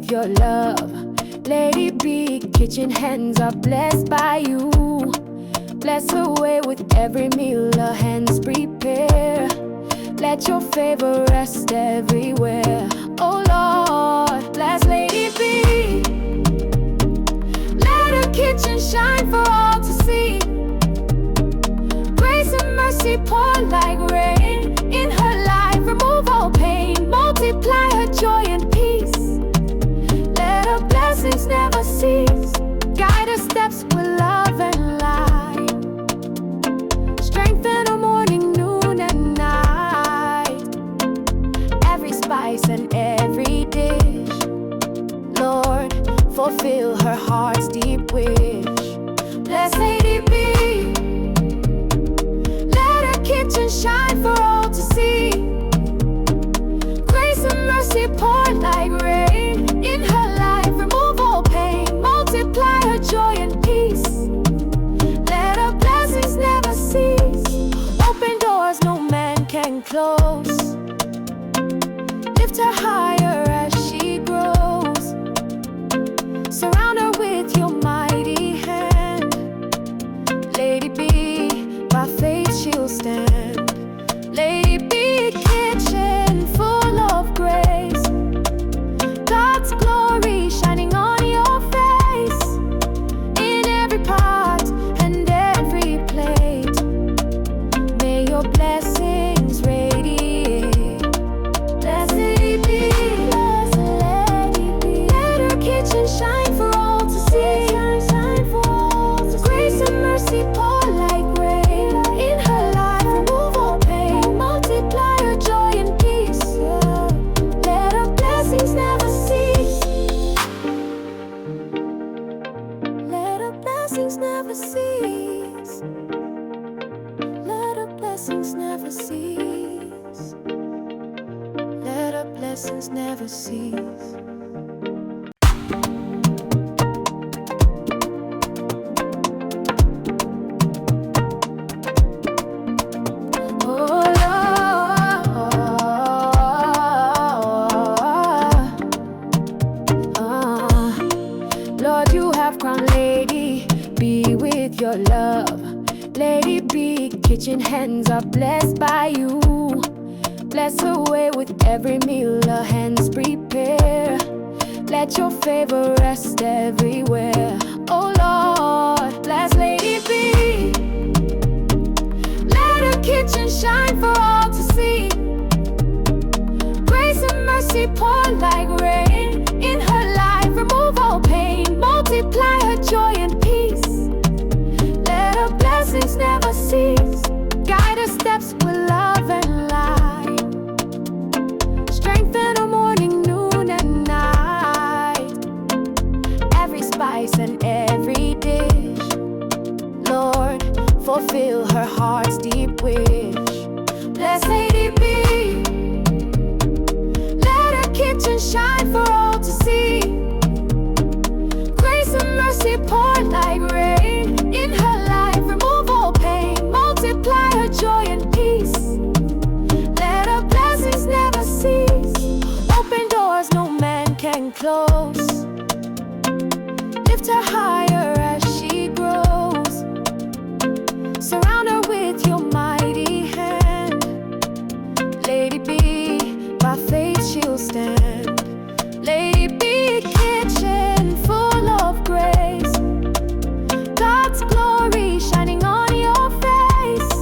with your love. Lady B, kitchen hands are blessed by you. Bless her way with every meal her hands prepare. Let your favor rest everywhere. Oh Lord, bless Lady B. Let her kitchen shine for all to see. Grace and mercy pour like rain in her life. Remove all pain, multiply her joy and peace. Let her blessings never cease. Guide her steps with love and light. Strengthen her morning, noon and night. Every spice and every dish, Lord, fulfill her heart's deep wish. Bless Lady B. Let her kitchen shine for all to see. Grace and mercy pour like rain in her life. Remove all pain, multiply her joy and peace. Let her blessings never cease. Open doors no man can close. Lift her higher as she grows. Surround her with your mighty hand. Lady B, by faith she'll stand. Lady B, kitchen full of grace. God's glory shining on your face. In every pot and every plate, may your blessings radiate. Bless Lady B, bless Lady B. Let her kitchen shine for all to see. Shine for all to see. Grace and mercy pour like rain in her life. Remove all pain, multiply her joy and peace. Let her blessings never cease. Let her blessings never cease. Let her blessings never cease. Let her blessings never cease. Oh Lord, Lord, you have crowned Lady B with your love. Lady B, kitchen hands are blessed by you. Bless her way with every meal her hands prepare. Let your favor rest everywhere. Oh Lord, bless Lady B. Let her kitchen shine for all to see. Grace and mercy pour like rain in her life. Remove all pain, multiply her joy and peace. Let her blessings never cease. Guide her steps with love and light. Strengthen her morning, noon and night. Every spice and every dish, Lord, fulfill her heart's deep wish. Bless Lady B. Let her kitchen shine for all to see. Grace and mercy pour like rain in her life. Remove all pain, multiply her joy and peace. Let her blessings never cease. Open doors no man can close. Lift her higher as she grows. Surround her with your mighty hand. Lady B, by faith she'll stand. Lady B, kitchen full of grace. God's glory shining on your face.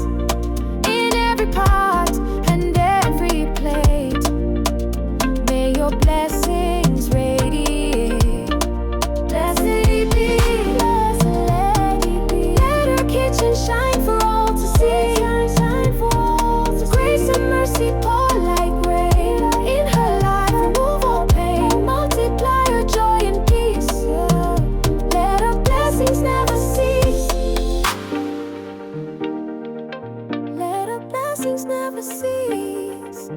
In every pot and every plate, may your blessings radiate. Bless Lady B, bless Lady B. Let her kitchen shine for all to see. Shine for all to see. Grace and mercy pour like rain in her life. Remove all pain, multiply her joy and peace. Let her blessings never cease. Let her blessings never cease.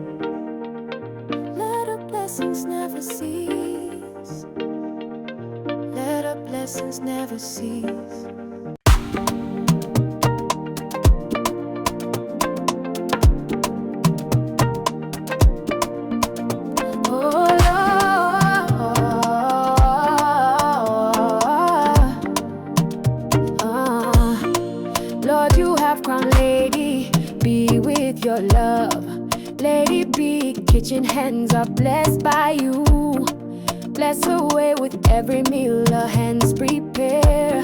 Let her blessings never cease. Let her blessings never cease. Oh Lord, B, kitchen hands are blessed by you. Bless her way with every meal her hands prepare.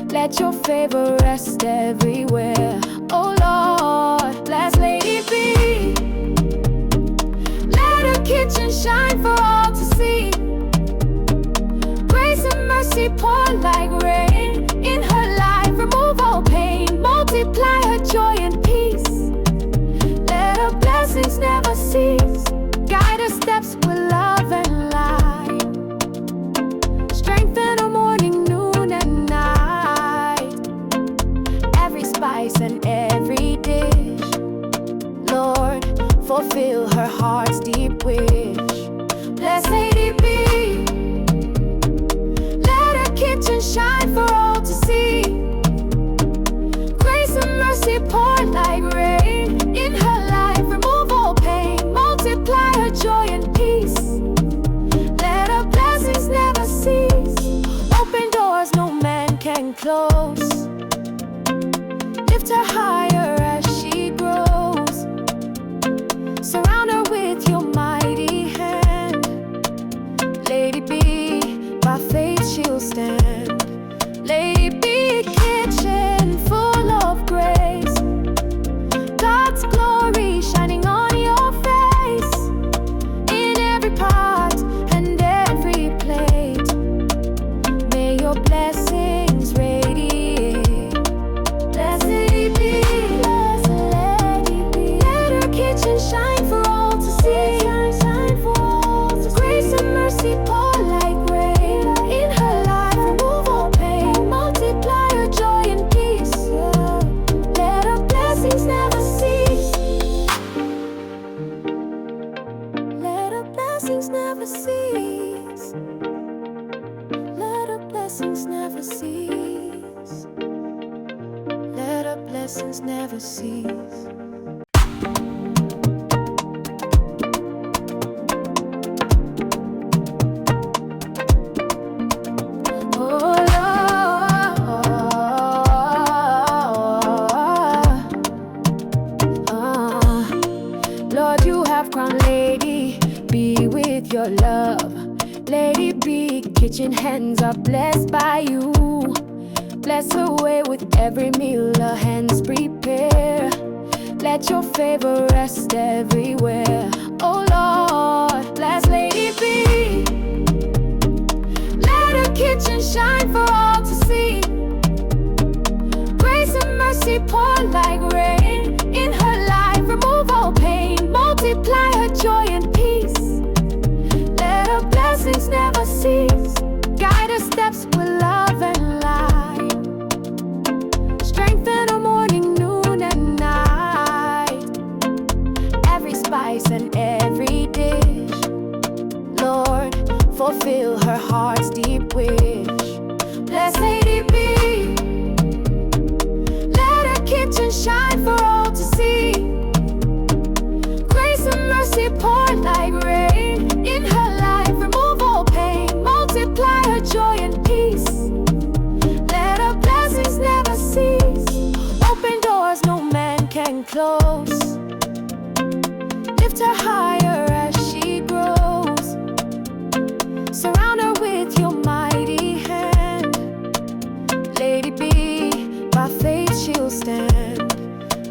Let your favor rest everywhere. Oh Lord, bless Lady B. Let her kitchen shine for all to see. Grace and mercy pour like rain in her life. Remove all pain, multiply her joy and peace. Let her blessings never cease. Guide her steps with love and light. Strengthen her morning, noon and night. Every spice and every dish, Lord, fulfill her heart's deep wish. Bless Lady B. Let her kitchen shine for all to see. Grace and mercy pour like rain in her life. Remove all pain, multiply her joy and peace. Let her blessings never cease. Open doors no man can close. Lift her higher as she grows. Surround her with your mighty hand. Lady B, by faith she'll stand. Lady B, kitchen full of grace. God's glory shining on your face. In every pot and every plate, may your blessings radiate. Bless Lady B, bless Lady B. Let her kitchen shine for all to see. Grace and mercy pour like rain in her life. Remove all pain, multiply her joy and peace. Let her blessings never cease. Let her blessings never cease. Let her blessings never cease. Let her blessings never cease. Lord, you have crowned Lady B with your love. Lady B, kitchen hands are blessed by you. Bless her way with every meal her hands prepare. Let your favor rest everywhere. Oh Lord, bless Lady B. Let her kitchen shine for all to see. Grace and mercy pour like rain in her life. Remove all pain, multiply her joy and peace. Let her blessings never cease. Guide her steps with love and light. Strengthen her morning, noon and night. Every spice and every dish, Lord, fulfill her heart's deep wish. Bless Lady B. Let her kitchen shine for all to see. Grace and mercy pour like rain in her life. Remove all pain, multiply her joy and peace. Let her blessings never cease. Open doors no man can close. Lift her higher as she grows. Surround her with your mighty hand. Lady B, by faith she'll stand.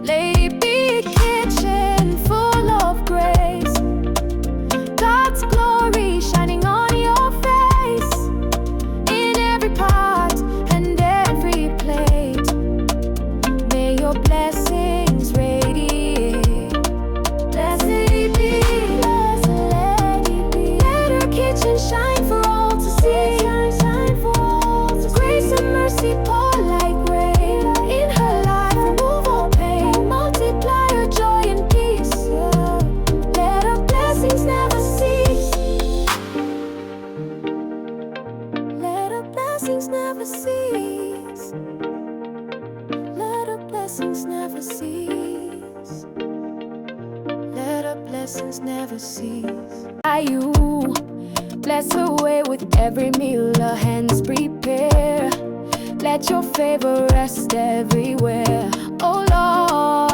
Lady B, kitchen full of grace. God's glory shining on your face. In every pot and every plate, may your blessings radiate. Bless Lady B, bless Lady B. Let her kitchen shine for all to see. Grace and mercy pour like rain in her life. Remove all pain, multiply her joy and peace. Let her blessings never cease. Let her blessings never cease. Let her blessings never cease. Let her blessings never cease. You bless her way with every meal her hands prepare. Let your favor rest everywhere. Oh Lord.